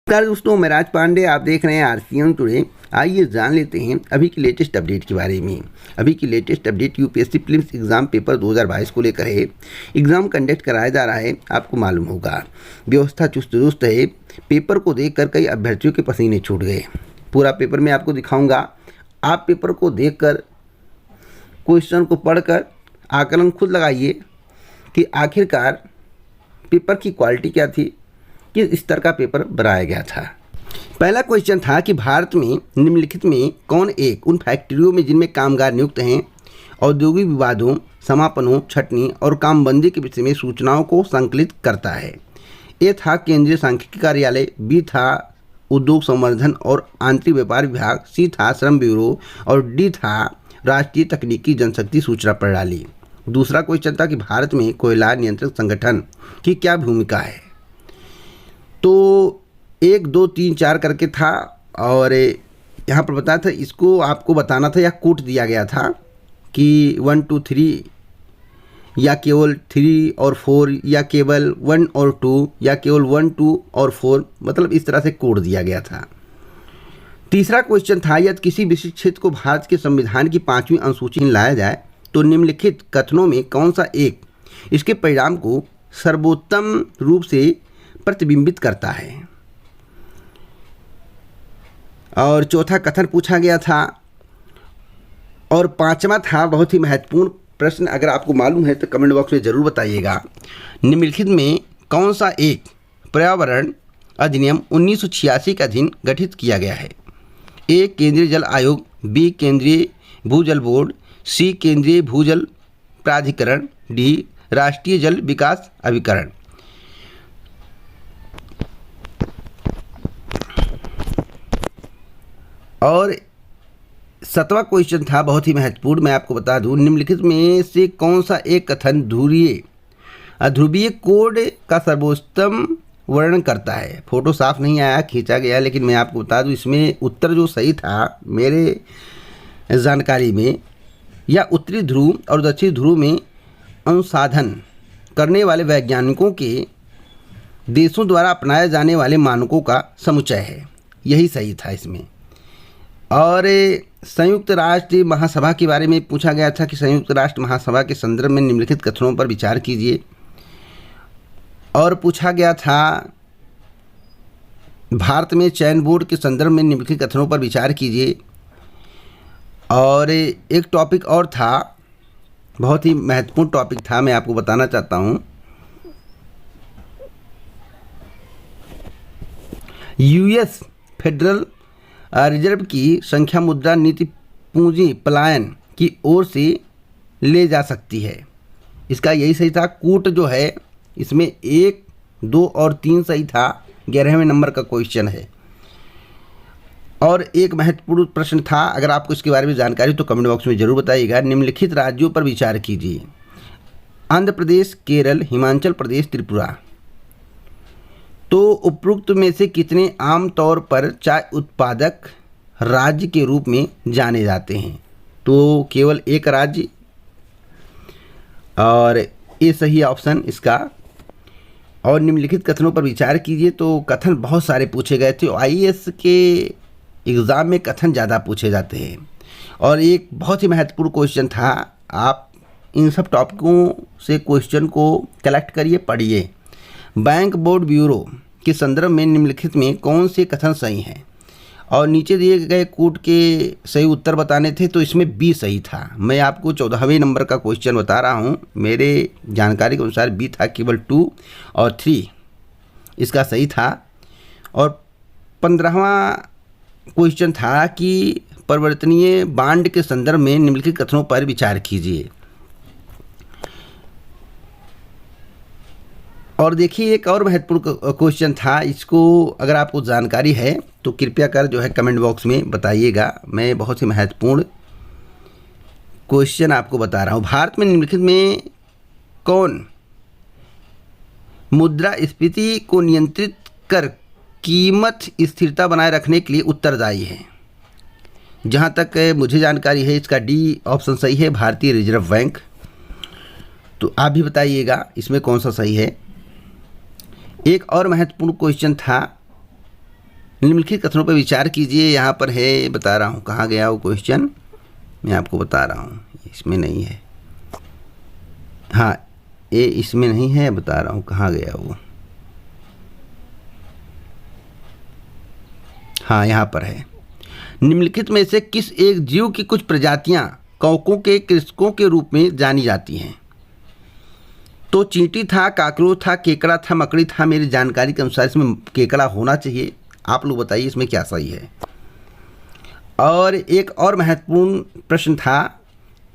नमस्कार दोस्तों, मैं राज पांडे, आप देख रहे हैं आरसीएन टुडे। आइए जान लेते हैं अभी की लेटेस्ट अपडेट के बारे में। अभी की latest update UPSC prelims exam paper 2022 को लेकर है। एग्जाम कंडक्ट कराया जा रहा है, आपको मालूम होगा। व्यवस्था चुस्त दुरुस्त है। पेपर को देखकर कई अभ्यर्थियों के पसीने छूट गए। पूरा पेपर मैं आपको दिखाऊंगा। आप पेपर को देखकर, क्वेश्चन को पढ़कर आकलन खुद लगाइए कि आखिरकार पेपर की क्वालिटी क्या थी, किस स्तर का पेपर बनाया गया था। पहला क्वेश्चन था कि भारत में निम्नलिखित में कौन एक उन फैक्ट्रियों में जिनमें कामगार नियुक्त हैं औद्योगिक विवादों, समापनों, छटनी और कामबंदी के विषय में सूचनाओं को संकलित करता है। ए था केंद्रीय सांख्यिकी कार्यालय, बी था उद्योग संवर्धन और आंतरिक व्यापार विभाग, सी था श्रम ब्यूरो और डी था राष्ट्रीय तकनीकी जनशक्ति सूचना प्रणाली। दूसरा क्वेश्चन था कि भारत में कोयला नियंत्रक संगठन की क्या भूमिका है। तो 1, 2, 3, 4 करके था और यहाँ पर बताया था, इसको आपको बताना था या कोट दिया गया था कि 1, 2, 3 या केवल 3 और 4 या केवल 1 और 2 या केवल 1, 2 और 4, मतलब इस तरह से कोड दिया गया था। तीसरा क्वेश्चन था, यदि किसी विशिष्ट क्षेत्र को भारत के संविधान की 5वीं अनुसूची में लाया जाए तो निम्नलिखित कथनों में कौन सा एक इसके परिणाम को सर्वोत्तम रूप से प्रतिबिंबित करता है। और चौथा कथन पूछा गया था। और पांचवा था बहुत ही महत्वपूर्ण प्रश्न, अगर आपको मालूम है तो कमेंट बॉक्स में ज़रूर बताइएगा। निम्नलिखित में कौन सा एक पर्यावरण अधिनियम 1986 के अधीन गठित किया गया है। ए केंद्रीय जल आयोग, बी केंद्रीय भूजल बोर्ड, सी केंद्रीय भूजल प्राधिकरण, डी राष्ट्रीय जल विकास अभिकरण। और 7वां क्वेश्चन था बहुत ही महत्वपूर्ण, मैं आपको बता दूं, निम्नलिखित में से कौन सा एक कथन ध्रुवीय कोड का सर्वोत्तम वर्णन करता है। फोटो साफ नहीं आया, खींचा गया, लेकिन मैं आपको बता दूं इसमें उत्तर जो सही था मेरे जानकारी में, या उत्तरी ध्रुव और दक्षिणी ध्रुव में अनुसंधान करने वाले वैज्ञानिकों के देशों द्वारा अपनाए जाने वाले मानकों का समुच्चय है, यही सही था इसमें। और संयुक्त राष्ट्र महासभा के बारे में पूछा गया था कि संयुक्त राष्ट्र महासभा के संदर्भ में निम्नलिखित कथनों पर विचार कीजिए। और पूछा गया था भारत में चयन बोर्ड के संदर्भ में निम्नलिखित कथनों पर विचार कीजिए। और एक टॉपिक और था, बहुत ही महत्वपूर्ण टॉपिक था, मैं आपको बताना चाहता हूँ। यूएस फेडरल रिजर्व की संख्या मुद्रा नीति पूंजी पलायन की ओर से ले जा सकती है। इसका यही सही था। कूट जो है इसमें 1, 2 और 3 सही था। 11वें नंबर का क्वेश्चन है। और एक महत्वपूर्ण प्रश्न था, अगर आपको इसके बारे में जानकारी तो कमेंट बॉक्स में ज़रूर बताइएगा। निम्नलिखित राज्यों पर विचार कीजिए। आंध्र प्रदेश, केरल, हिमाचल प्रदेश, त्रिपुरा। तो उपरोक्त में से कितने आमतौर पर चाय उत्पादक राज्य के रूप में जाने जाते हैं। तो केवल एक राज्य, और ये सही ऑप्शन इसका। और निम्नलिखित कथनों पर विचार कीजिए। तो कथन बहुत सारे पूछे गए थे। आईएएस के एग्ज़ाम में कथन ज़्यादा पूछे जाते हैं। और एक बहुत ही महत्वपूर्ण क्वेश्चन था, आप इन सब टॉपिकों से क्वेश्चन को कलेक्ट करिए, पढ़िए। बैंक बोर्ड ब्यूरो के संदर्भ में निम्नलिखित में कौन से कथन सही हैं। और नीचे दिए गए कूट के सही उत्तर बताने थे, तो इसमें बी सही था। मैं आपको 14वें नंबर का क्वेश्चन बता रहा हूँ। मेरे जानकारी के अनुसार बी था, केवल 2 और 3 इसका सही था। और 15वां क्वेश्चन था कि परिवर्तनीय बांड के संदर्भ में निम्नलिखित कथनों पर विचार कीजिए। और देखिए एक और महत्वपूर्ण क्वेश्चन था, इसको अगर आपको जानकारी है तो कृपया कर जो है कमेंट बॉक्स में बताइएगा। मैं बहुत ही महत्वपूर्ण क्वेश्चन आपको बता रहा हूँ। भारत में निम्नलिखित में कौन मुद्रास्फीति को नियंत्रित कर कीमत स्थिरता बनाए रखने के लिए उत्तरदायी है। जहाँ तक मुझे जानकारी है इसका डी ऑप्शन सही है, भारतीय रिजर्व बैंक। तो आप भी बताइएगा इसमें कौन सा सही है। एक और महत्वपूर्ण क्वेश्चन था निम्नलिखित कथनों पर विचार कीजिए। यहाँ पर है, बता रहा हूँ कहाँ गया वो क्वेश्चन, मैं आपको बता रहा हूँ, इसमें नहीं है। हाँ, ये इसमें नहीं है, बता रहा हूँ कहाँ गया वो। हाँ, यहाँ पर है। निम्नलिखित में से किस एक जीव की कुछ प्रजातियां कवकों के कृषकों के रूप में जानी जाती हैं? तो चींटी था, काकरोच था, केकड़ा था, मकड़ी था। मेरी जानकारी के अनुसार इसमें केकड़ा होना चाहिए। आप लोग बताइए इसमें क्या सही है। और एक और महत्वपूर्ण प्रश्न था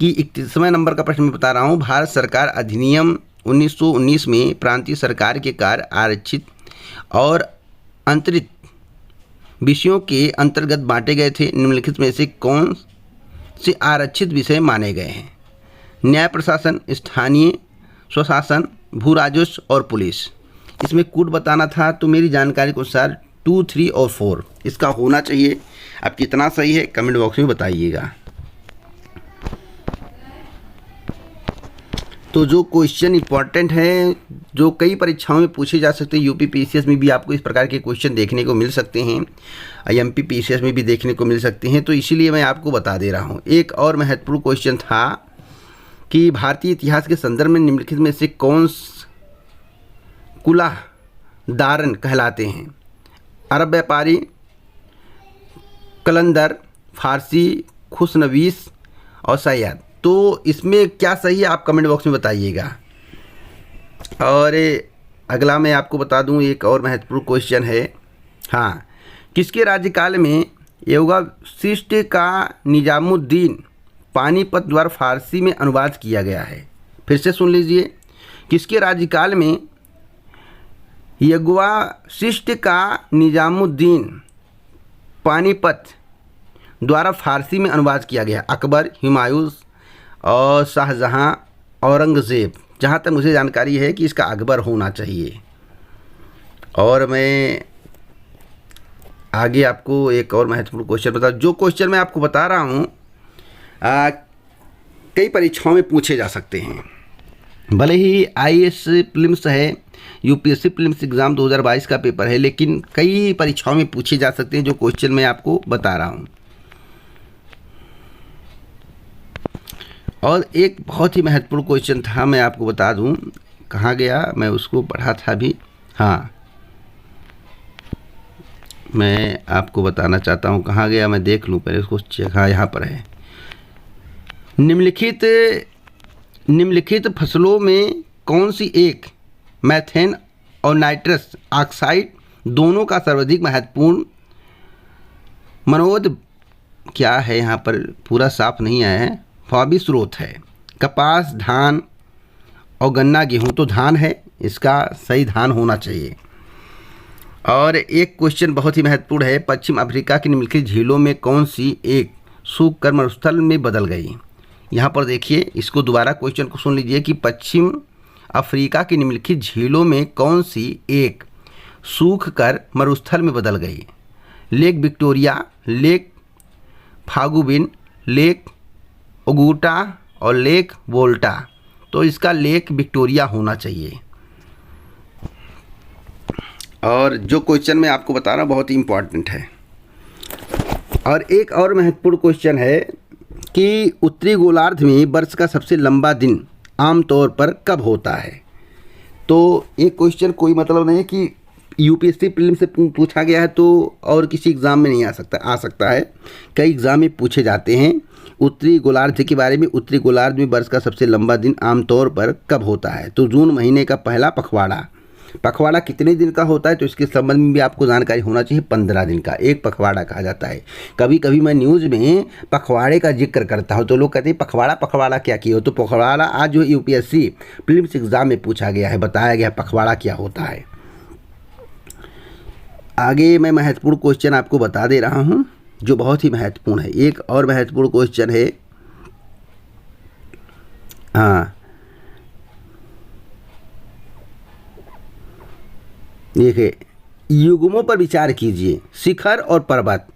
कि 31वें नंबर का प्रश्न मैं बता रहा हूँ। भारत सरकार अधिनियम 1919 में प्रांतीय सरकार के कार्य आरक्षित और अंतरित विषयों के अंतर्गत बांटे गए थे। निम्नलिखित में से कौन से आरक्षित विषय माने गए हैं? न्याय प्रशासन, स्थानीय स्वशासन, भू राजस्व और पुलिस। इसमें कोड बताना था, तो मेरी जानकारी के अनुसार 2, 3 और 4 इसका होना चाहिए। अब कितना सही है कमेंट बॉक्स में बताइएगा। तो जो क्वेश्चन इंपॉर्टेंट है, जो कई परीक्षाओं में पूछे जा सकते हैं, यूपी पीसीएस में भी आपको इस प्रकार के क्वेश्चन देखने को मिल सकते हैं, एमपी पीसीएस में भी देखने को मिल सकते हैं, तो इसीलिए मैं आपको बता दे रहा हूँ। एक और महत्वपूर्ण क्वेश्चन था कि भारतीय इतिहास के संदर्भ में निम्नलिखित में से कौन कुलाह दारन कहलाते हैं? अरब व्यापारी, कलंदर, फारसी, खुशनवीस और सैयद। तो इसमें क्या सही है आप कमेंट बॉक्स में बताइएगा। और अगला मैं आपको बता दूं, एक और महत्वपूर्ण क्वेश्चन है। हाँ, किसके राज्यकाल में योगावशिष्ट का निजामुद्दीन पानीपत द्वारा फारसी में अनुवाद किया गया है? फिर से सुन लीजिए, किसके राज्यकाल में योगावशिष्ट का निजामुद्दीन पानीपत द्वारा फारसी में अनुवाद किया गया? अकबर, हुमायूं और शाहजहां, औरंगज़ेब। जहाँ तक मुझे जानकारी है कि इसका अकबर होना चाहिए। और मैं आगे आपको एक और महत्वपूर्ण क्वेश्चन बता, जो क्वेश्चन मैं आपको बता रहा हूँ कई परीक्षाओं में पूछे जा सकते हैं। भले ही आईएएस प्रीलिम्स है, यूपीएससी प्रीलिम्स एग्ज़ाम 2022 का पेपर है, लेकिन कई परीक्षाओं में पूछे जा सकते हैं जो क्वेश्चन मैं आपको बता रहा हूँ। और एक बहुत ही महत्वपूर्ण क्वेश्चन था, मैं आपको बता दूं, कहाँ गया, मैं उसको पढ़ा था अभी। हाँ, मैं आपको बताना चाहता हूँ कहाँ गया, मैं देख लूँ पहले उसको चेक। हाँ, यहाँ पर है। निम्नलिखित फसलों में कौन सी एक मैथेन और नाइट्रस ऑक्साइड दोनों का सर्वाधिक महत्वपूर्ण मनोद क्या है, यहाँ पर पूरा साफ नहीं आया है, फाबी स्रोत है? कपास, धान और गन्ना, गेहूँ। तो धान है, इसका सही धान होना चाहिए। और एक क्वेश्चन बहुत ही महत्वपूर्ण है, पश्चिम अफ्रीका की निम्नलिखित झीलों में कौन सी एक सूख कर मरुस्थल में बदल गई? यहाँ पर देखिए, इसको दोबारा क्वेश्चन को सुन लीजिए कि पश्चिम अफ्रीका की निम्नलिखित झीलों में कौन सी एक सूख कर मरुस्थल में बदल गई? लेक विक्टोरिया, लेक फागुबिन, लेक ओगुटा और लेक वोल्टा। तो इसका लेक विक्टोरिया होना चाहिए। और जो क्वेश्चन मैं आपको बता रहा हूँ बहुत ही इम्पॉर्टेंट है। और एक और महत्वपूर्ण क्वेश्चन है कि उत्तरी गोलार्ध में वर्ष का सबसे लंबा दिन आमतौर पर कब होता है? तो एक क्वेश्चन कोई मतलब नहीं है कि यूपीएससी प्रीलिम से पूछा गया है तो और किसी एग्ज़ाम में नहीं आ सकता है। कई एग्ज़ाम में पूछे जाते हैं उत्तरी गोलार्ध के बारे में। उत्तरी गोलार्ध में वर्ष का सबसे लंबा दिन आमतौर पर कब होता है? तो जून महीने का पहला पखवाड़ा। पखवाड़ा कितने दिन का होता है? तो इसके संबंध में भी आपको जानकारी होना चाहिए। 15 दिन का एक पखवाड़ा कहा जाता है। कभी कभी मैं न्यूज़ में पखवाड़े का जिक्र करता हूँ तो लोग कहते हैं पखवाड़ा क्या किया हो? तो पखवाड़ा आज जो यूपीएससी प्रीलिम्स एग्ज़ाम में पूछा गया है, बताया गया पखवाड़ा क्या होता है। आगे मैं महत्वपूर्ण क्वेश्चन आपको बता दे रहा हूँ जो बहुत ही महत्वपूर्ण है। एक और महत्वपूर्ण क्वेश्चन है, हाँ देखिए, युग्मों पर विचार कीजिए। शिखर और पर्वत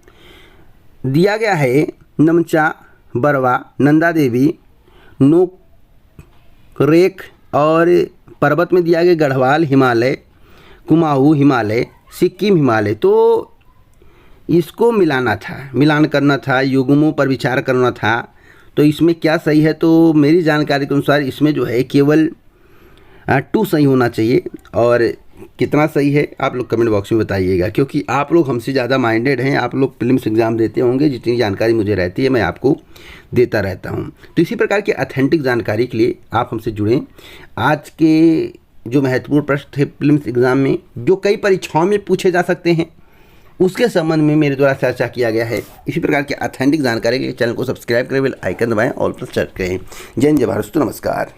दिया गया है, नमचा, बरवा, नंदा देवी, नोकरेक। और पर्वत में दिया गया गढ़वाल हिमालय, कुमाऊँ हिमालय, सिक्किम हिमालय। तो इसको मिलाना था, मिलान करना था, युग्मों पर विचार करना था। तो इसमें क्या सही है, तो मेरी जानकारी के अनुसार इसमें जो है केवल 2 सही होना चाहिए। और कितना सही है आप लोग कमेंट बॉक्स में बताइएगा, क्योंकि आप लोग हमसे ज़्यादा माइंडेड हैं, आप लोग प्रीलिम्स एग्ज़ाम देते होंगे। जितनी जानकारी मुझे रहती है मैं आपको देता रहता हूं। तो इसी प्रकार की ऑथेंटिक जानकारी के लिए आप हमसे जुड़ें। आज के जो महत्वपूर्ण प्रश्न थे प्रीलिम्स एग्ज़ाम में, जो कई परीक्षाओं में पूछे जा सकते हैं, उसके संबंध में मेरे द्वारा चर्चा किया गया है। इसी प्रकार की ऑथेंटिक जानकारी के लिए चैनल को सब्सक्राइब करें, बेल आइकन दबाएं, ऑल पर सेट करें। जय हिंद, जय भारत, नमस्कार।